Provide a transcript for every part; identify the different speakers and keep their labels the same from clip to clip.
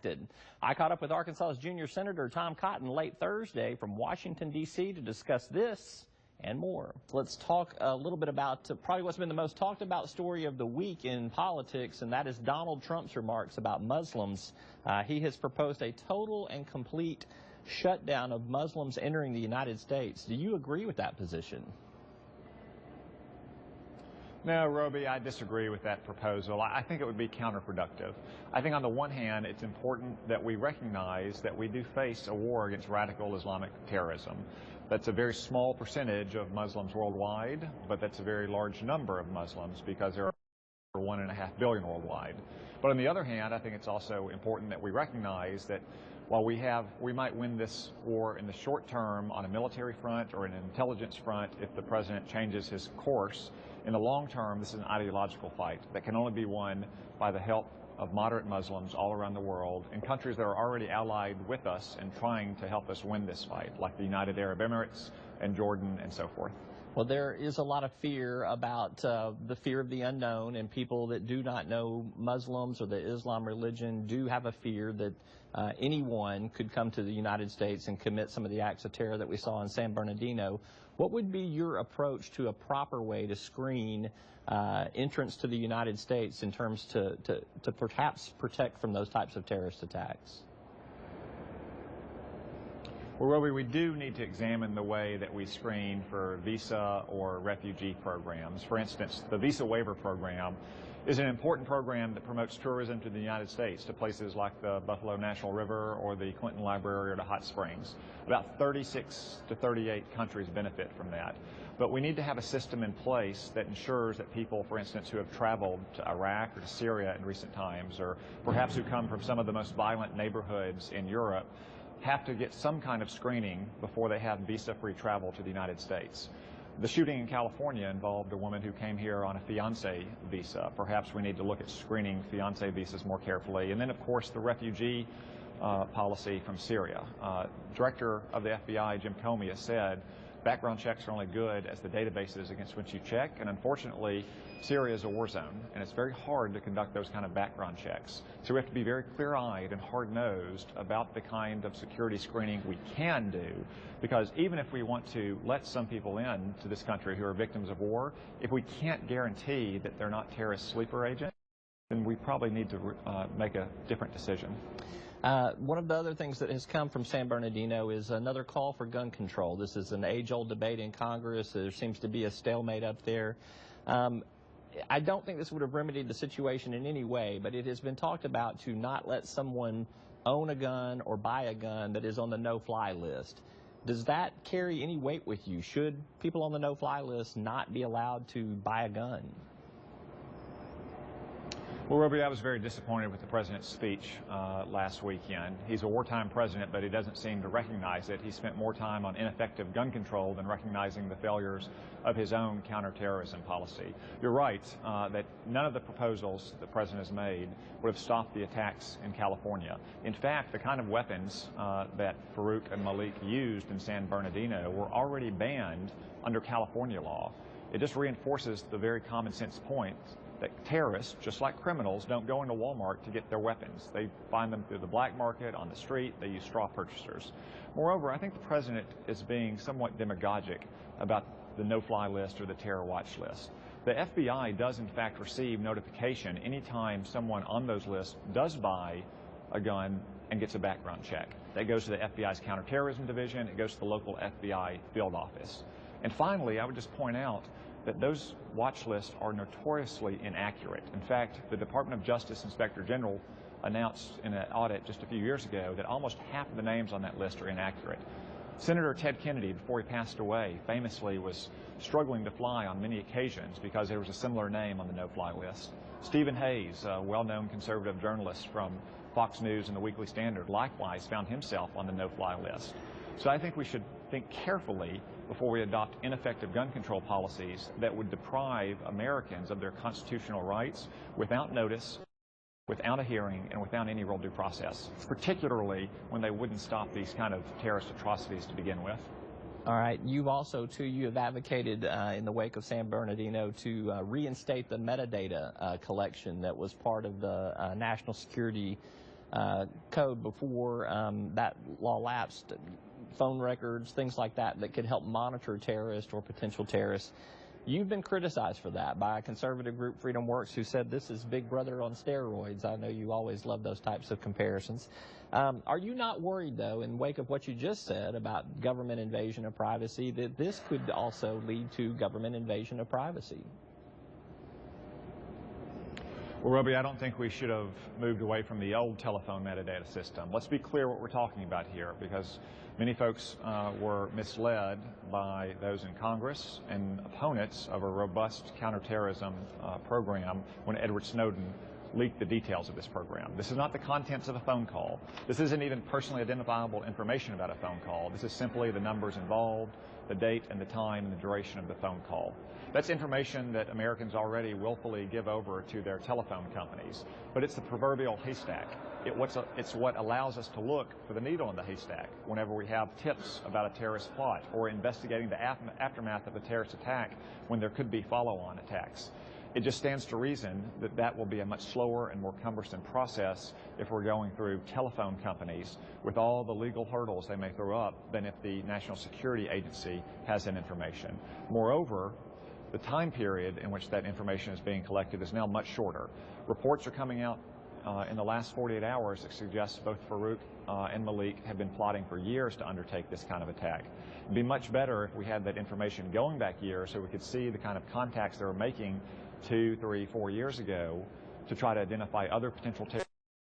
Speaker 1: convicted. I caught up with Arkansas's junior Senator Tom Cotton late Thursday from Washington, D.C. to discuss this and more. Let's talk a little bit about probably what's been the most talked about story of the week in politics, and that is Donald Trump's remarks about Muslims. He has proposed a total and complete shutdown of Muslims entering the United States. Do you agree with that position?
Speaker 2: No, Roby, I disagree with that proposal. I think it would be counterproductive. I think on the one hand, it's important that we recognize that we do face a war against radical Islamic terrorism. That's a very small percentage of Muslims worldwide, but that's a very large number of Muslims because there are 1.5 billion worldwide. But on the other hand, I think it's also important that we recognize that while we might win this war in the short term on a military front or an intelligence front if the president changes his course, in the long term, this is an ideological fight that can only be won by the help of moderate Muslims all around the world in countries that are already allied with us and trying to help us win this fight, like the United Arab Emirates and Jordan and so forth.
Speaker 1: Well, there is a lot of fear about the fear of the unknown, and people that do not know Muslims or the Islam religion do have a fear that anyone could come to the United States and commit some of the acts of terror that we saw in San Bernardino. What would be your approach to a proper way to screen entrance to the United States in terms to perhaps protect from those types of terrorist attacks?
Speaker 2: Well, Roby, we do need to examine the way that we screen for visa or refugee programs. For instance, the visa waiver program is an important program that promotes tourism to the United States, to places like the Buffalo National River or the Clinton Library or the Hot Springs. About 36 to 38 countries benefit from that. But we need to have a system in place that ensures that people, for instance, who have traveled to Iraq or to Syria in recent times, or perhaps who come from some of the most violent neighborhoods in Europe, have to get some kind of screening before they have visa-free travel to the United States. The shooting in California involved a woman who came here on a fiancé visa. Perhaps we need to look at screening fiancé visas more carefully. And then, of course, the refugee policy from Syria. Director of the FBI, Jim Comey, has said background checks are only good as the databases against which you check, and unfortunately, Syria is a war zone, and it's very hard to conduct those kind of background checks. So we have to be very clear-eyed and hard-nosed about the kind of security screening we can do, because even if we want to let some people in to this country who are victims of war, if we can't guarantee that they're not terrorist sleeper agents, then we probably need to make a different decision.
Speaker 1: One of the other things that has come from San Bernardino is another call for gun control. This is an age-old debate in Congress. There seems to be a stalemate up there. I don't think this would have remedied the situation in any way, but it has been talked about to not let someone own a gun or buy a gun that is on the no-fly list. Does that carry any weight with you? Should people on the no-fly list not be allowed to buy a gun?
Speaker 2: Well, Roby, I was very disappointed with the president's speech last weekend. He's a wartime president, but he doesn't seem to recognize it. He spent more time on ineffective gun control than recognizing the failures of his own counterterrorism policy. You're right that none of the proposals the president has made would have stopped the attacks in California. In fact, the kind of weapons that Farouk and Malik used in San Bernardino were already banned under California law. It just reinforces the very common sense point that terrorists, just like criminals, don't go into Walmart to get their weapons. They find them through the black market, on the street. They use straw purchasers. Moreover, I think the president is being somewhat demagogic about the no-fly list or the terror watch list. The FBI does, in fact, receive notification anytime someone on those lists does buy a gun and gets a background check. That goes to the FBI's counterterrorism division. It goes to the local FBI field office. And finally, I would just point out that those watch lists are notoriously inaccurate. In fact, the Department of Justice Inspector General announced in an audit just a few years ago that almost half of the names on that list are inaccurate. Senator Ted Kennedy, before he passed away, famously was struggling to fly on many occasions because there was a similar name on the no-fly list. Stephen Hayes, a well-known conservative journalist from Fox News and the Weekly Standard, likewise found himself on the no-fly list. So I think we should think carefully before we adopt ineffective gun control policies that would deprive Americans of their constitutional rights without notice, without a hearing, and without any real due process, particularly when they wouldn't stop these kind of terrorist atrocities to begin with.
Speaker 1: All right. You've also, too, you have advocated in the wake of San Bernardino to reinstate the metadata collection that was part of the national security code before that law lapsed, phone records, things like that that could help monitor terrorists or potential terrorists. You've been criticized for that by a conservative group, Freedom Works, who said this is Big Brother on steroids. I know you always love those types of comparisons. Are you not worried, though, in wake of what you just said about government invasion of privacy, that this could also lead to government invasion of privacy?
Speaker 2: Well, Roby, I don't think we should have moved away from the old telephone metadata system. Let's be clear what we're talking about here, because many folks were misled by those in Congress and opponents of a robust counterterrorism program when Edward Snowden leaked the details of this program. This is not the contents of a phone call. This isn't even personally identifiable information about a phone call. This is simply the numbers involved, the date and the time and the duration of the phone call. That's information that Americans already willfully give over to their telephone companies, but it's the proverbial haystack. It's what allows us to look for the needle in the haystack whenever we have tips about a terrorist plot or investigating the aftermath of a terrorist attack when there could be follow-on attacks. It just stands to reason that that will be a much slower and more cumbersome process if we're going through telephone companies with all the legal hurdles they may throw up than if the National Security Agency has that information. Moreover, the time period in which that information is being collected is now much shorter. Reports are coming out in the last 48 hours that suggest both Farouk and Malik have been plotting for years to undertake this kind of attack. It'd be much better if we had that information going back years so we could see the kind of contacts they were making 2, 3, 4 years ago to try to identify other potential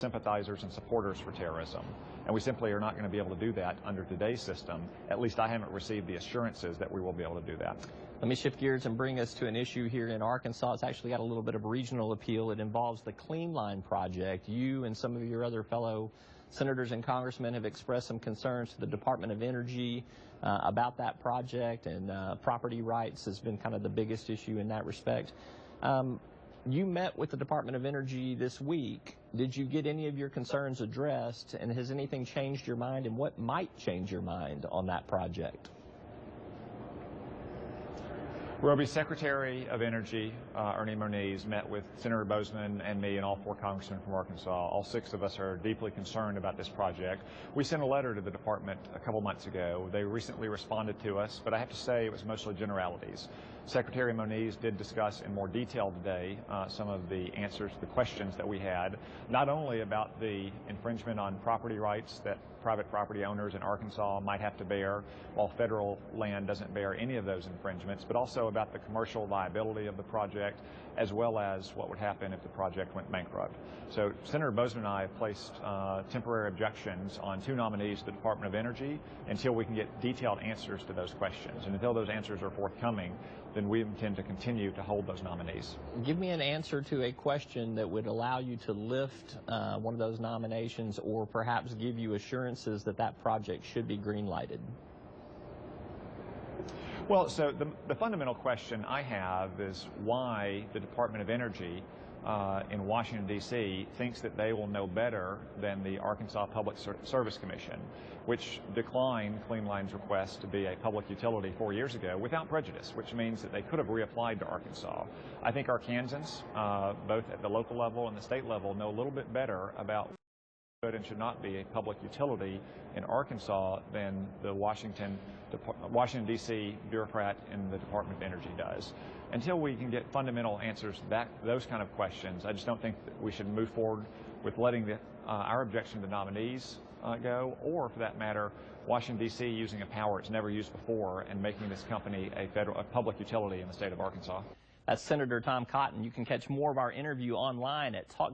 Speaker 2: sympathizers and supporters for terrorism. And we simply are not going to be able to do that under today's system. At least I haven't received the assurances that we will be able to do that.
Speaker 1: Let me shift gears and bring us to an issue here in Arkansas. It's actually got a little bit of regional appeal. It involves the Clean Line project. You and some of your other fellow senators and congressmen have expressed some concerns to the Department of Energy about that project, and property rights has been kind of the biggest issue in that respect. You met with the Department of Energy this week. Did you get any of your concerns addressed, and has anything changed your mind, and what might change your mind on that project?
Speaker 2: Roby, Secretary of Energy Ernie Moniz met with Senator Bozeman and me and all 4 congressmen from Arkansas. All 6 of us are deeply concerned about this project. We sent a letter to the department a couple months ago. They recently responded to us, but I have to say it was mostly generalities. Secretary Moniz did discuss in more detail today some of the answers to the questions that we had, not only about the infringement on property rights that private property owners in Arkansas might have to bear, while federal land doesn't bear any of those infringements, but also about the commercial viability of the project, as well as what would happen if the project went bankrupt. So Senator Bozeman and I have placed temporary objections on 2 nominees to the Department of Energy until we can get detailed answers to those questions. And until those answers are forthcoming, then we intend to continue to hold those nominees.
Speaker 1: Give me an answer to a question that would allow you to lift one of those nominations, or perhaps give you assurances that that project should be green-lighted.
Speaker 2: Well, so the fundamental question I have is why the Department of Energy in Washington, D.C. thinks that they will know better than the Arkansas Public Service Commission, which declined Clean Line's request to be a public utility 4 years ago without prejudice, which means that they could have reapplied to Arkansas. I think Arkansans, both at the local level and the state level, know a little bit better about what should and should not be a public utility in Arkansas than the Washington, D.C. bureaucrat in the Department of Energy does. Until we can get fundamental answers to those kind of questions, I just don't think that we should move forward with letting our objection to the nominees go, or for that matter, Washington, D.C. using a power it's never used before and making this company a public utility in the state of Arkansas.
Speaker 1: That's Senator Tom Cotton. You can catch more of our interview online at Talk